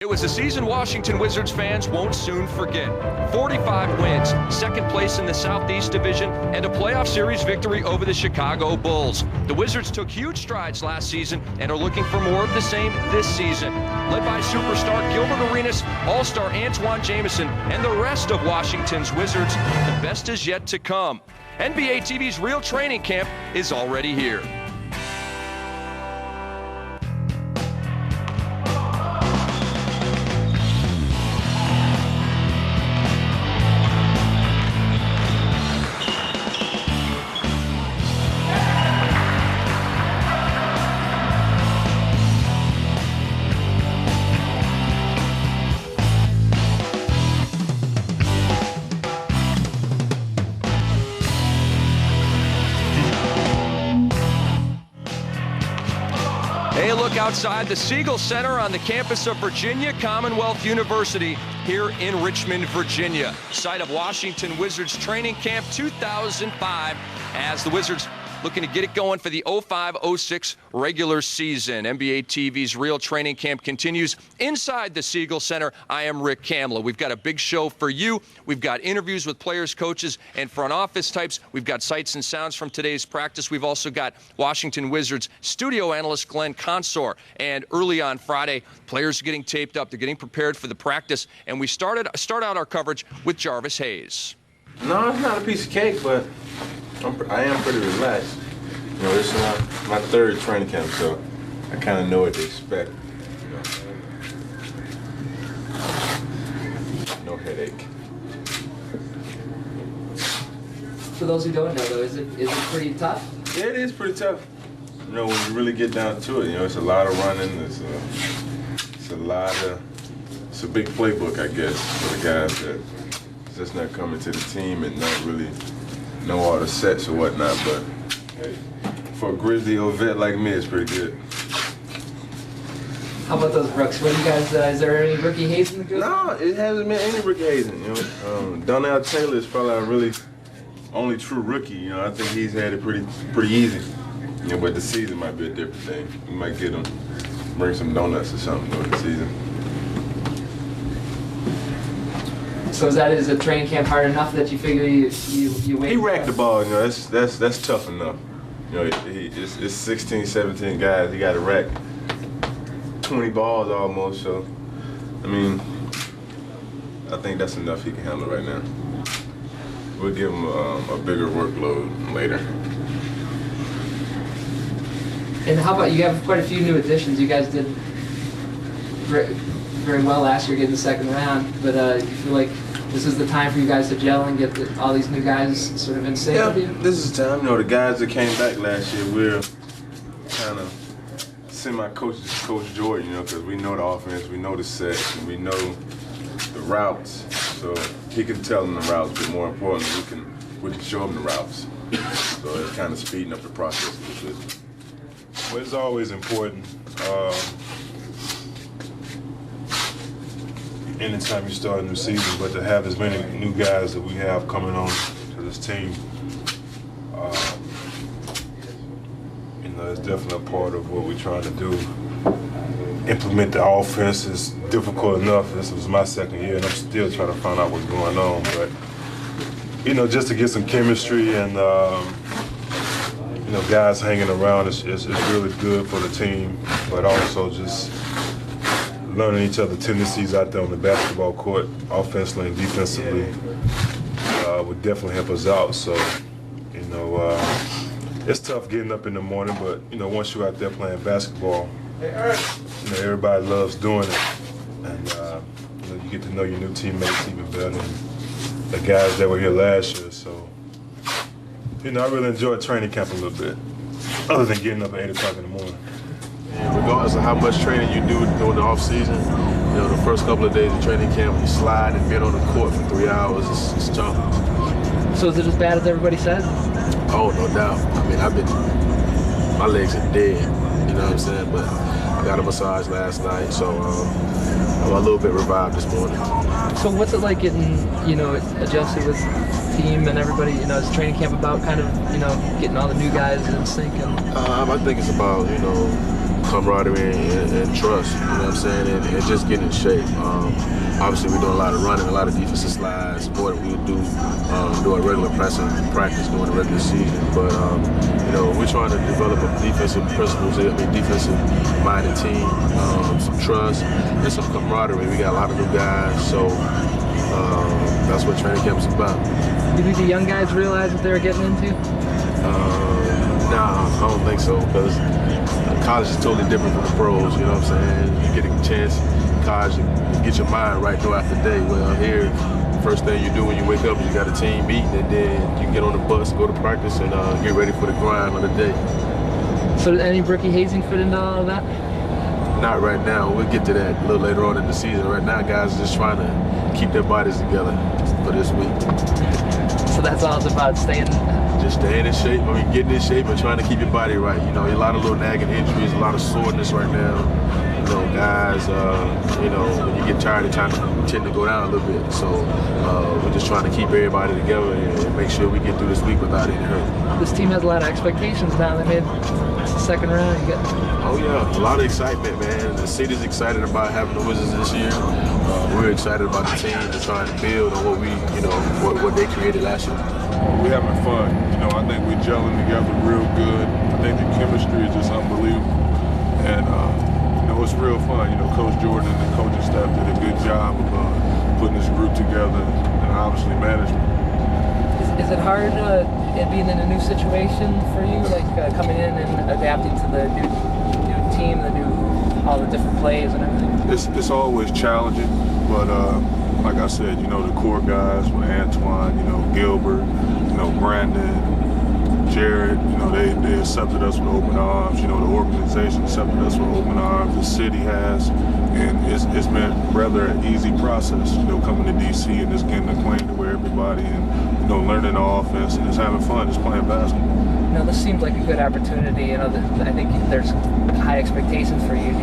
It was a season Washington Wizards fans won't soon forget. 45 wins, second place in the Southeast Division, and a playoff series victory over the Chicago Bulls. The Wizards took huge strides last season and are looking for more of the same this season. Led by superstar Gilbert Arenas, all-star Antoine Jamison, and the rest of Washington's Wizards, the best is yet to come. NBA TV's Real Training Camp is already here. Hey, look outside the Siegel Center on the campus of Virginia Commonwealth University here in Richmond, Virginia, site of Washington Wizards Training Camp 2005, as the Wizards looking to get it going for the 05-06 regular season. NBA TV's Real Training Camp continues inside the Siegel Center. I am Rick Kamla. We've got a big show for you. We've got interviews with players, coaches, and front office types. We've got sights and sounds from today's practice. We've also got Washington Wizards studio analyst Glenn Consor. And early on Friday, players are getting taped up. They're getting prepared for the practice. And we start out our coverage with Jarvis Hayes. No, it's not a piece of cake, but I am pretty relaxed. You know, this is my third training camp, so I kind of know what to expect. You know. No headache. For those who don't know, though, is it pretty tough? Yeah, it is pretty tough. You know, when you really get down to it, you know, it's a lot of running. It's a big playbook, I guess, for the guys that just not coming to the team and not really know all the sets or whatnot, but for a Grizzly or vet like me, it's pretty good. How about those rooks? What do you guys, is there any rookie hazing in the group? No, it hasn't been any rookie hazing, you know. Donnell Taylor is probably our really only true rookie, you know. I think he's had it pretty easy. You know, but the season might be a different thing. We might get him, bring some donuts or something during the season. So is a training camp hard enough that you figure you wait? He racked the ball, you know. That's tough enough. You know, it's 16, 17 guys. He got to rack 20 balls almost. So, I mean, I think that's enough he can handle right now. We'll give him a bigger workload later. And how about, you have quite a few new additions. You guys did very well last year getting the second round, but you feel like this is the time for you guys to gel and get all these new guys sort of in sync with you? This is time. You know, the guys that came back last year, we're kind of semi-coaches to Coach Jordan, you know, because we know the offense, we know the sets, and we know the routes. So he can tell them the routes, but more importantly, we can show them the routes. So it's kind of speeding up the process a little bit. Well, it's always important. Anytime you start a new season, but to have as many new guys that we have coming on to this team, you know, it's definitely a part of what we're trying to do. Implement the offense is difficult enough. This was my second year, and I'm still trying to find out what's going on. But, you know, just to get some chemistry and, you know, guys hanging around is really good for the team, but also just learning each other's tendencies out there on the basketball court, offensively and defensively, would definitely help us out. So, you know, it's tough getting up in the morning, but, you know, once you're out there playing basketball, you know, everybody loves doing it. And, you know, you get to know your new teammates even better than the guys that were here last year. So, you know, I really enjoyed training camp a little bit, other than getting up at 8 o'clock in the morning. And regardless of how much training you do during the off season, you know, the first couple of days of training camp, you slide and get on the court for 3 hours, it's tough. So is it as bad as everybody says? Oh, no doubt. I mean, my legs are dead, you know what I'm saying? But I got a massage last night, so I'm a little bit revived this morning. So what's it like getting, you know, adjusted with team and everybody, you know, is training camp about kind of, you know, getting all the new guys in sync? And I think it's about, you know, camaraderie and trust, you know what I'm saying, and just getting in shape. Obviously, we're doing a lot of running, a lot of defensive slides, more than we would do doing regular practice during the regular season. But, you know, we're trying to develop a defensive principles, defensive-minded team, some trust, and some camaraderie. We got a lot of new guys, so that's what training camp is about. Do you think the young guys realize what they were getting into? Nah, I don't think so, because college is totally different from the pros, you know what I'm saying? You get a chance in college to get your mind right throughout the day. Well, here, first thing you do when you wake up is you got a team meeting, and then you get on the bus, go to practice, and get ready for the grind of the day. So did any rookie hazing fit into all of that? Not right now. We'll get to that a little later on in the season. Right now, guys are just trying to keep their bodies together for this week. So that's all it's about, just staying in shape. I mean, getting in shape and trying to keep your body right. You know, a lot of little nagging injuries, a lot of soreness right now. You know, guys, you know, when you get tired, you tend to go down a little bit. So we're just trying to keep everybody together and make sure we get through this week without any hurt. This team has a lot of expectations now. They made the second round. Oh yeah, a lot of excitement, man. The city's excited about having the Wizards this year. We're excited about the team and trying to build on what we, you know, what they created last year. We're having fun. You know, I think we're gelling together real good. I think the chemistry is just unbelievable. And, you know, it's real fun. You know, Coach Jordan and the coaching staff did a good job of putting this group together, and obviously management. Is it hard being in a new situation for you, like coming in and adapting to the new team, all the different plays and everything? It's always challenging, but like I said, you know, the core guys with Antoine, you know, Gilbert, you know, Brandon, Jared, you know, they accepted us with open arms. You know, the organization accepted us with open arms. The city has, and it's been rather an easy process, you know, coming to DC and just getting acquainted with everybody and, you know, learning the offense and just having fun, just playing basketball. Now, this seems like a good opportunity. You know, I think there's high expectations for you.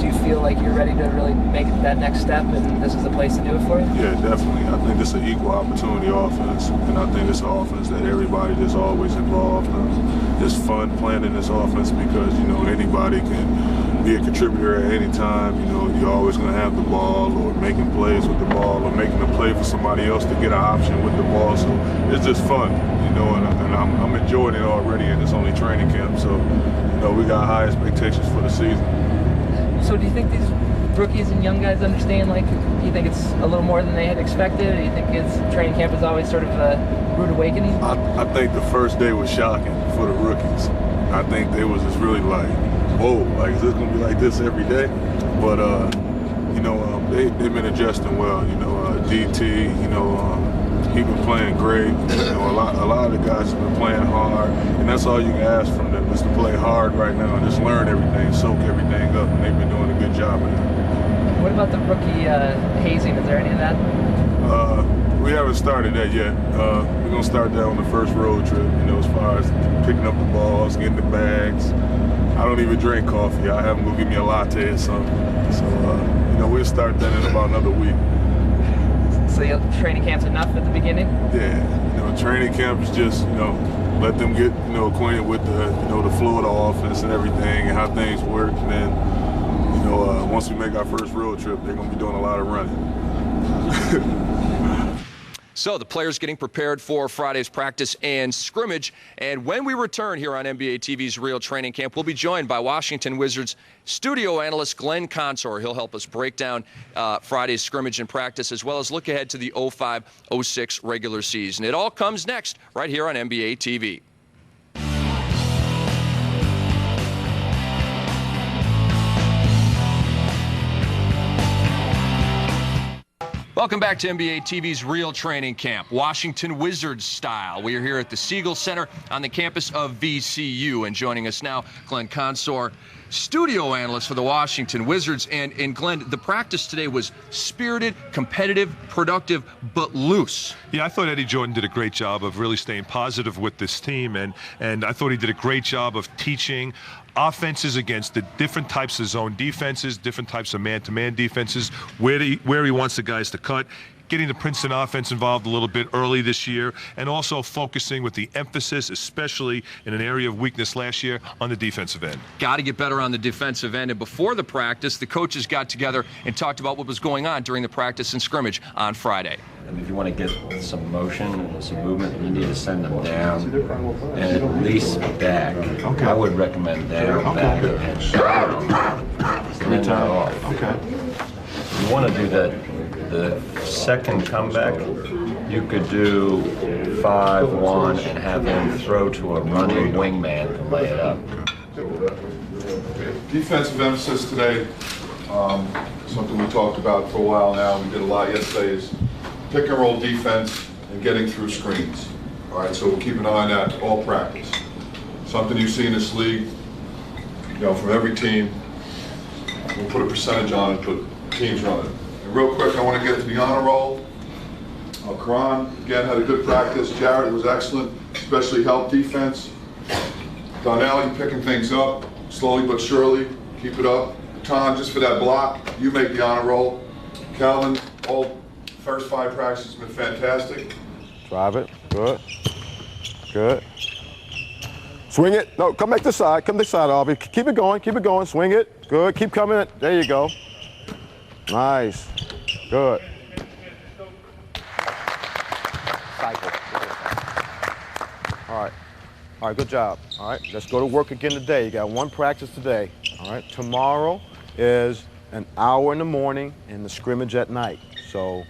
Do you feel like you're ready to really make that next step, and this is the place to do it for you? Yeah, definitely. I think this is an equal opportunity offense, and I think it's an offense that everybody is always involved in. It's fun playing in this offense because, you know, anybody can be a contributor at any time. You know, you're always going to have the ball or making plays with the ball or making a play for somebody else to get an option with the ball. So it's just fun, you know, and I'm enjoying it already, and it's only training camp. So, you know, we got high expectations for the season. So do you think these rookies and young guys understand, like, do you think it's a little more than they had expected? Or do you think training camp is always sort of a rude awakening? I think the first day was shocking for the rookies. I think they was just really like, whoa, like, is this going to be like this every day? But, you know, they've been adjusting well. You know, DT, you know, he been playing great. You know, a lot of the guys have been playing hard, and that's all you can ask from them is to play hard right now and just learn everything, soak everything up, and they've been doing a good job of that. What about the rookie hazing? Is there any of that? We haven't started that yet. We're gonna start that on the first road trip. You know, as far as picking up the balls, getting the bags. I don't even drink coffee. I have them go get me a latte or something. So, you know, we'll start that in about another week. So training camp's enough at the beginning? Yeah, you know, training camp is just, you know, let them get, you know, acquainted with the, you know, the flow of the offense and everything and how things work. And then, you know, once we make our first road trip, they're gonna be doing a lot of running. So the players getting prepared for Friday's practice and scrimmage. And when we return here on NBA TV's Real Training Camp, we'll be joined by Washington Wizards studio analyst Glenn Consor. He'll help us break down Friday's scrimmage and practice, as well as look ahead to the 05-06 regular season. It all comes next right here on NBA TV. Welcome back to NBA TV's Real Training Camp, Washington Wizards style. We are here at the Siegel Center on the campus of VCU. And joining us now, Glenn Consor, studio analyst for the Washington Wizards. And Glenn, the practice today was spirited, competitive, productive, but loose. Yeah, I thought Eddie Jordan did a great job of really staying positive with this team. And I thought he did a great job of teaching offenses against the different types of zone defenses, different types of man-to-man defenses, where he wants the guys to cut. getting the Princeton offense involved a little bit early this year, and also focusing with the emphasis, especially in an area of weakness last year, on the defensive end. Got to get better on the defensive end. And before the practice, the coaches got together and talked about what was going on during the practice and scrimmage on Friday. And if you want to get some motion and some movement, you need to send them down and at least back. Okay. I would recommend down, back, and down. 3 times off. Okay. You want to do the second comeback. You could do 5-1 and have them throw to a running wingman to lay it up. Defensive emphasis today, something we talked about for a while now. We did a lot yesterday. Is pick and roll defense and getting through screens. All right, so we'll keep an eye on that all practice. Something you see in this league, from every team. We'll put a percentage on it, but teams run it. And real quick, I want to get to the honor roll. Karan, again, had a good practice. Jared was excellent, especially help defense. Donnell, you picking things up, slowly but surely. Keep it up. Tom, just for that block, you make the honor roll. Calvin, all first 5 practices have been fantastic. Drive it. Good. Good. Swing it. No, come back this side. Come this side, Aubrey. Keep it going. Keep it going. Swing it. Good. Keep coming. There you go. Nice. Good. Cycle. All right. All right, good job. All right, let's go to work again today. You got 1 practice today. All right, tomorrow is an hour in the morning and the scrimmage at night. So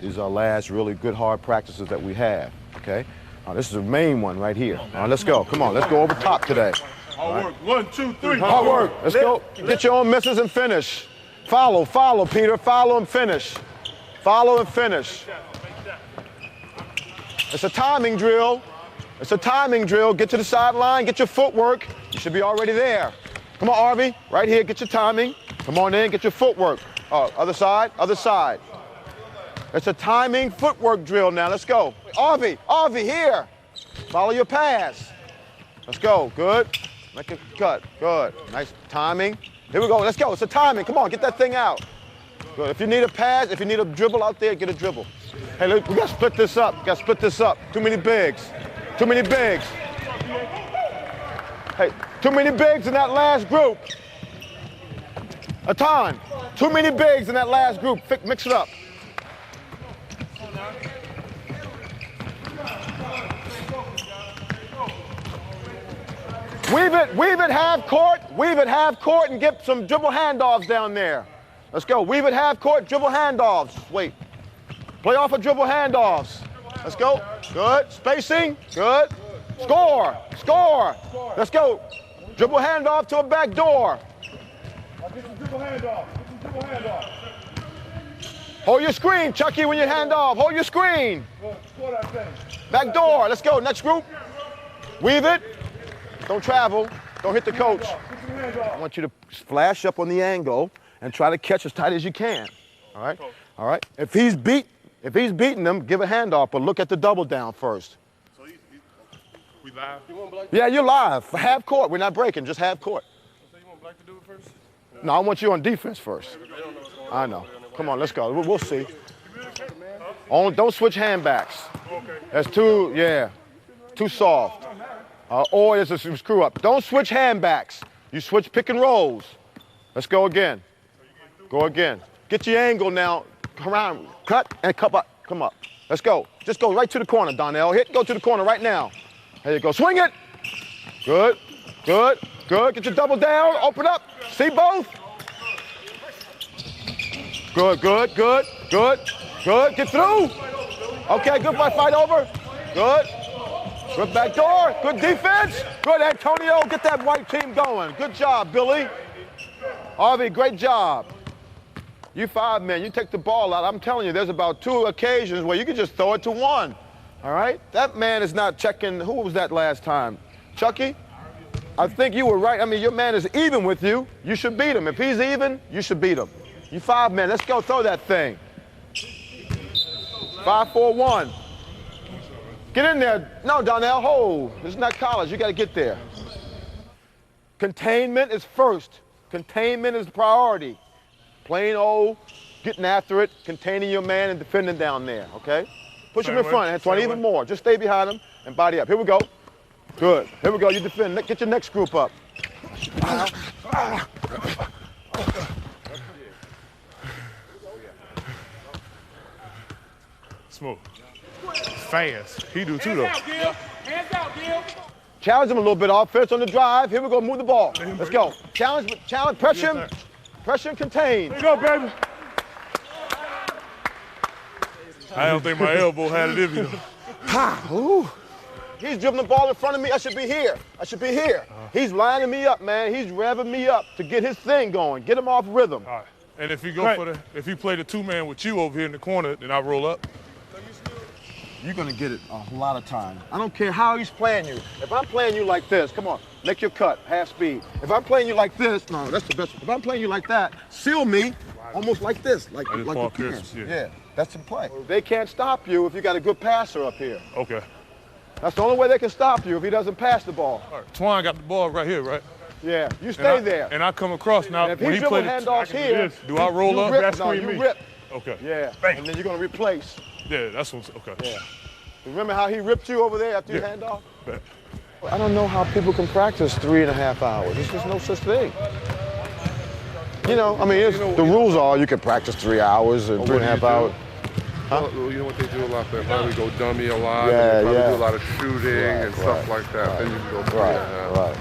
these are our last really good hard practices that we have, okay? This is the main one right here. All right, let's go. Come on, let's go over top today. Hard work. 1, 2, 3. Hard work. Let's go. Get your own misses and finish. Follow, Peter. Follow and finish. Follow and finish. It's a timing drill. It's a timing drill. Get to the sideline, get your footwork. You should be already there. Come on, Arby. Right here, get your timing. Come on in, get your footwork. Other side, other side. It's a timing footwork drill now. Let's go. Arby, here. Follow your pass. Let's go. Good. Make a cut. Good. Nice timing. Here we go. Let's go. It's a timing. Come on, get that thing out. Good. If you need a pass, if you need a dribble out there, get a dribble. Hey, look, we got to split this up. Got to split this up. Too many bigs. Too many bigs. Hey, too many bigs in that last group. A time. Too many bigs in that last group. Mix it up. Weave it half court and get some dribble handoffs down there. Let's go. Weave it half court, dribble handoffs. Wait. Play off of dribble handoffs. Let's go. Good. Spacing. Good. Score. Let's go. Dribble handoff to a back door. Hold your screen, Chucky, when you hand off. Hold your screen. Back door. Let's go. Next group. Weave it. Don't travel. Don't hit the coach. I want you to flash up on the angle and try to catch as tight as you can. All right? All right? If he's beating them, give a handoff, but look at the double down first. So we live? Yeah, you're live. For half court. We're not breaking, just half court. So you want Black to do it first? No, I want you on defense first. I know. Come on, let's go. We'll see. Don't switch handbacks. That's too soft. Or it's a screw up. Don't switch handbacks. You switch pick and rolls. Let's go again. Go again. Get your angle now. Come around. Cut and come up. Let's go. Just go right to the corner, Donnell. Go to the corner right now. There you go. Swing it. Good. Get your double down. Open up. See both. Good. Get through. Okay, good fight over. Good. Good back door. Good defense. Good, Antonio. Get that white team going. Good job, Billy. Harvey, great job. You 5 men, you take the ball out. I'm telling you, there's about 2 occasions where you can just throw it to 1. All right? That man is not checking. Who was that last time? Chucky? I think you were right. I mean, your man is even with you. You should beat him. If he's even, you should beat him. You 5 men. Let's go throw that thing. 5, 4, 1. Get in there. No, Donnell, hold. This is not college. You got to get there. Containment is first. Containment is the priority. Plain old getting after it, containing your man and defending down there, okay? Push him in Same front, way, Antoine, same even way. more. Just stay behind him and body up. Here we go. Good. Here we go. You defend. Get your next group up. Smooth. Fast. He do too, though. Challenge him a little bit. Offense on the drive. Here we go. Move the ball. Let's go. Challenge. Pressure him. Pressure and contain. Here you go, baby. I don't think my elbow had it in me, though. Ha! Ooh. He's dribbling the ball in front of me. I should be here. I should be here. He's lining me up, man. He's revving me up to get his thing going. Get him off rhythm. All right. And if you go if you play the two-man with you over here in the corner, then I roll up. You're going to get it a lot of time. I don't care how he's playing you. If I'm playing you like this, come on, make your cut, half speed. If I'm playing you like this, no, that's the best. If I'm playing you like that, seal me almost like this, like the Pierce. Yeah, that's the play. They can't stop you if you got a good passer up here. Okay. That's the only way they can stop you if he doesn't pass the ball. All right. Twine got the ball right here, right? Yeah, you stay there. And I come across now. And if when he he play handoffs here, do I roll up? Rip, no, you rip. Okay. Yeah, Bang. and then you're going to replace. Yeah, that's what's okay. Yeah. Remember how he ripped you over there after you hand off? Bet. I don't know how people can practice 3.5 hours. There's just no such thing. You know, I mean, the rules are you can practice 3 hours and 3.5 hours. Huh? Well, you know what they do a lot? They probably go dummy a lot. Yeah, and they probably yeah. do a lot of shooting and stuff like that. Then you can go 3.5. Right.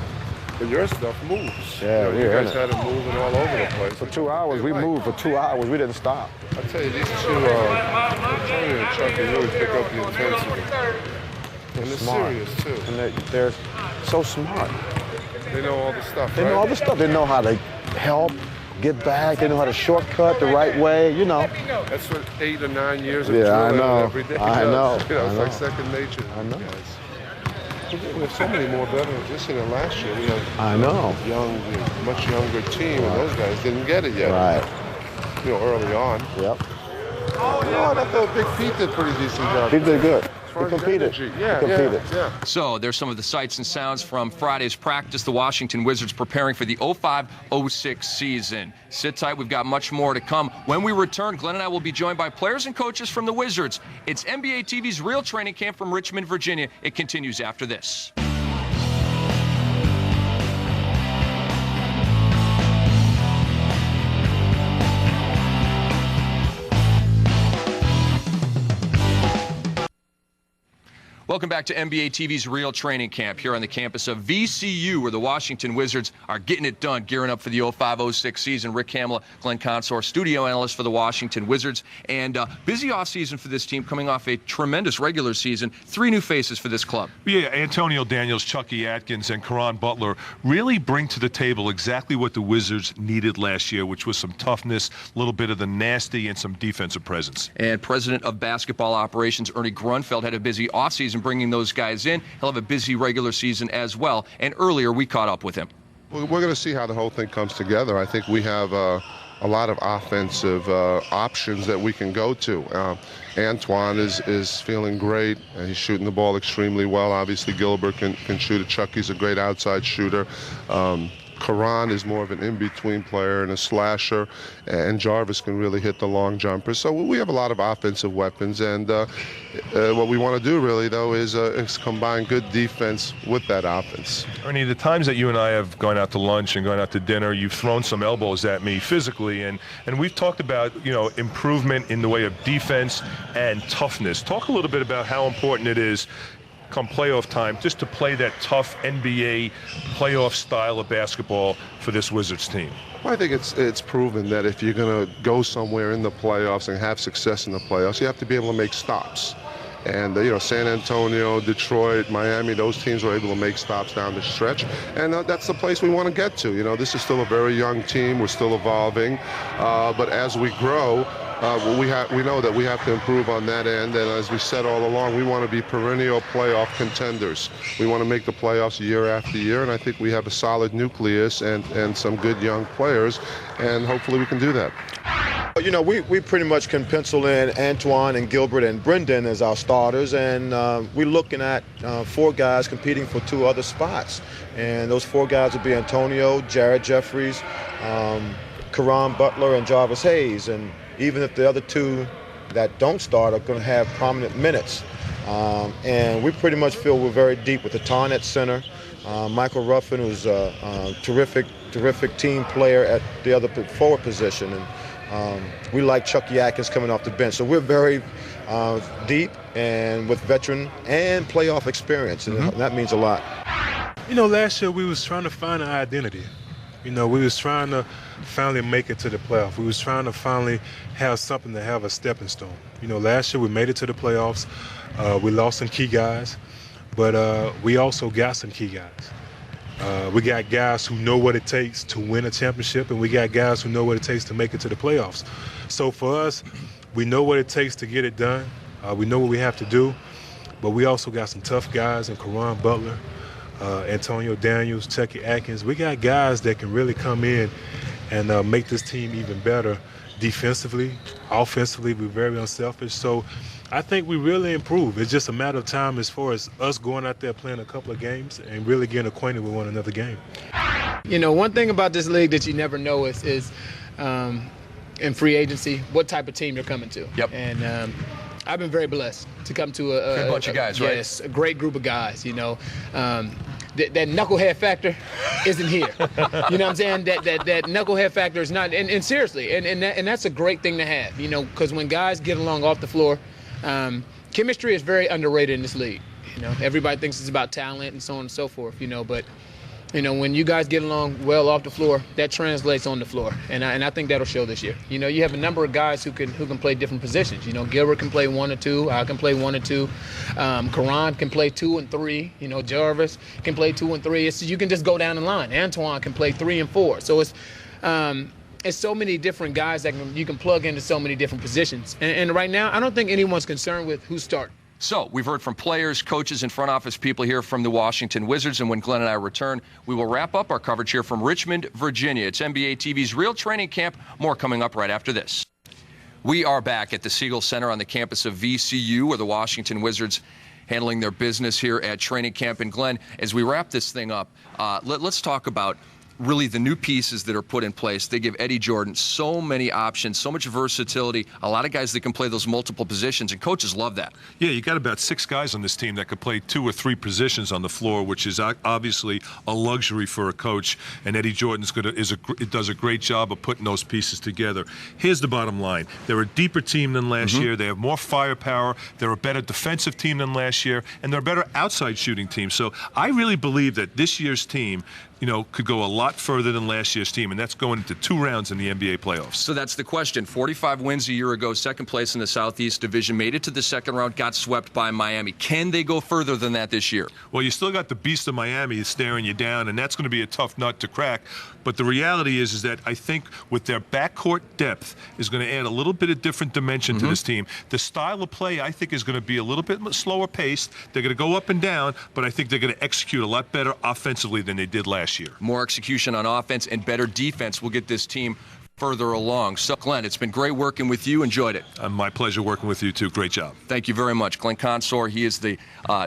But your stuff moves. Yeah, you guys had it moving all over the place. For 2 hours, we moved for 2 hours. We didn't stop. I tell you, these two, Tony and Chuck, they really pick up the intensity. And they're serious, too. And they're so smart. They know all the stuff, They know all the stuff. They know how to help, get back. They know how to shortcut the right way, you know. That's what 8 or 9 years of Yeah, I drilling know. every day I know. does. You know, I it's know. like second nature. I know. We have so many more veterans this year than last year. We have I know. much younger team, and those guys didn't get it yet. Right. You know, early on. Yep. No, I thought Big Pete did a pretty decent job. He did good. As far He as competed. energy. He competed. Yeah. So there's some of the sights and sounds from Friday's practice. The Washington Wizards preparing for the 05-06 season. Sit tight. We've got much more to come. When we return, Glenn and I will be joined by players and coaches from the Wizards. It's NBA TV's Real Training Camp from Richmond, Virginia. It continues after this. Welcome back to NBA TV's Real Training Camp here on the campus of VCU, where the Washington Wizards are getting it done, gearing up for the 05-06 season. Rick Hamla, Glenn Consor, studio analyst for the Washington Wizards. And busy offseason for this team, coming off a tremendous regular season. 3 new faces for this club. Yeah, Antonio Daniels, Chucky Atkins, and Karan Butler really bring to the table exactly what the Wizards needed last year, which was some toughness, a little bit of the nasty, and some defensive presence. And president of basketball operations, Ernie Grunfeld, had a busy offseason bringing those guys in. He'll have a busy regular season as well. And earlier, we caught up with him. We're going to see how the whole thing comes together. I think we have a lot of offensive options that we can go to. Antoine is feeling great. He's shooting the ball extremely well. Obviously, Gilbert can shoot it. Chucky's a great outside shooter. Karan is more of an in-between player and a slasher, and Jarvis can really hit the long jumpers. So we have a lot of offensive weapons, and what we want to do really, though, is combine good defense with that offense. Ernie, the times that you and I have gone out to lunch and gone out to dinner, you've thrown some elbows at me physically, and we've talked about, improvement in the way of defense and toughness. Talk a little bit about how important it is come playoff time just to play that tough NBA playoff style of basketball for this Wizards team. Well, I think it's proven that if you're going to go somewhere in the playoffs and have success in the playoffs, you have to be able to make stops. And, San Antonio, Detroit, Miami, those teams were able to make stops down the stretch. And that's the place we want to get to. This is still a very young team. We're still evolving. But as we grow, we know that we have to improve on that end. And as we said all along, we want to be perennial playoff contenders. We want to make the playoffs year after year. And I think we have a solid nucleus and some good young players. And hopefully we can do that. We pretty much can pencil in Antoine and Gilbert and Brendan as our starters, and we're looking at 4 guys competing for 2 other spots. And those 4 guys would be Antonio, Jared Jeffries, Karan Butler, and Jarvis Hayes. And even if the other two that don't start are going to have prominent minutes. And we pretty much feel we're very deep with the Tarn at center. Michael Ruffin, who's a terrific team player at the other forward position. And we like Chucky Atkins coming off the bench. So we're very deep and with veteran and playoff experience, and that means a lot. You know, last year we was trying to find an identity. You know, we was trying to finally make it to the playoffs. We was trying to finally have something to have a stepping stone. You know, last year we made it to the playoffs. We lost some key guys, but we also got some key guys. We got guys who know what it takes to win a championship, and we got guys who know what it takes to make it to the playoffs. So for us, we know what it takes to get it done. We know what we have to do, but we also got some tough guys in Karan Butler, Antonio Daniels, Chucky Atkins. We got guys that can really come in and make this team even better defensively, offensively. We're very unselfish. So I think we really improved. It's just a matter of time as far as us going out there playing a couple of games and really getting acquainted with one another game. You know, one thing about this league that you never know is in free agency, what type of team you're coming to. Yep. And I've been very blessed to come to a bunch of guys, right? Yes, a great group of guys, you know. That knucklehead factor isn't here. You know what I'm saying? That knucklehead factor is not, and seriously, and that's a great thing to have, you know, because when guys get along off the floor, chemistry is very underrated in this league. You know, everybody thinks it's about talent and so on and so forth, you know, but you know, when you guys get along well off the floor, that translates on the floor, and I think that'll show this year. You know, you have a number of guys who can play different positions. You know, Gilbert can play 1 or 2. I can play 1 or 2. Karan can play 2 and 3. You know, Jarvis can play 2 and 3. You can just go down the line. Antoine can play 3 and 4. So it's so many different guys that you can plug into so many different positions. And right now, I don't think anyone's concerned with who's starting. So we've heard from players, coaches, and front office people here from the Washington Wizards. And when Glenn and I return, we will wrap up our coverage here from Richmond, Virginia. It's NBA TV's Real Training Camp. More coming up right after this. We are back at the Siegel Center on the campus of VCU, where the Washington Wizards handling their business here at training camp. And Glenn, as we wrap this thing up, let's talk about really the new pieces that are put in place. They give Eddie Jordan so many options, so much versatility, a lot of guys that can play those multiple positions, and coaches love that. Yeah, you got about 6 guys on this team that could play 2 or 3 positions on the floor, which is obviously a luxury for a coach, and Eddie Jordan does a great job of putting those pieces together. Here's the bottom line. They're a deeper team than last year. They have more firepower. They're a better defensive team than last year, and they're a better outside shooting team. So I really believe that this year's team, you know, could go a lot further than last year's team, and that's going into 2 rounds in the NBA playoffs. So that's the question. 45 wins a year ago, second place in the Southeast Division, made it to the second round, got swept by Miami. Can they go further than that this year? Well, you still got the beast of Miami staring you down, and that's going to be a tough nut to crack. But the reality is that I think with their backcourt depth is going to add a little bit of different dimension to this team. The style of play, I think, is going to be a little bit slower paced. They're going to go up and down, but I think they're going to execute a lot better offensively than they did last year. More execution on offense and better defense will get this team further along. So, Glenn, it's been great working with you. Enjoyed it. My pleasure working with you, too. Great job. Thank you very much. Glenn Consor, he is the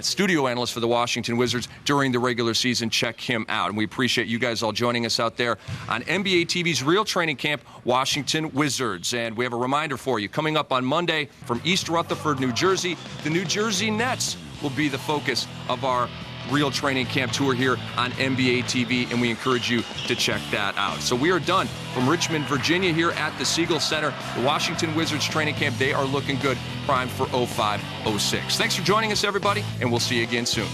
studio analyst for the Washington Wizards during the regular season. Check him out. And we appreciate you guys all joining us out there on NBA TV's Real Training Camp, Washington Wizards. And we have a reminder for you. Coming up on Monday from East Rutherford, New Jersey, the New Jersey Nets will be the focus of our Real Training Camp tour here on NBA TV, and we encourage you to check that out. So we are done from Richmond, Virginia, here at the Siegel Center. The Washington Wizards training camp, they are looking good, primed for 05-06. Thanks for joining us, everybody, and we'll see you again soon.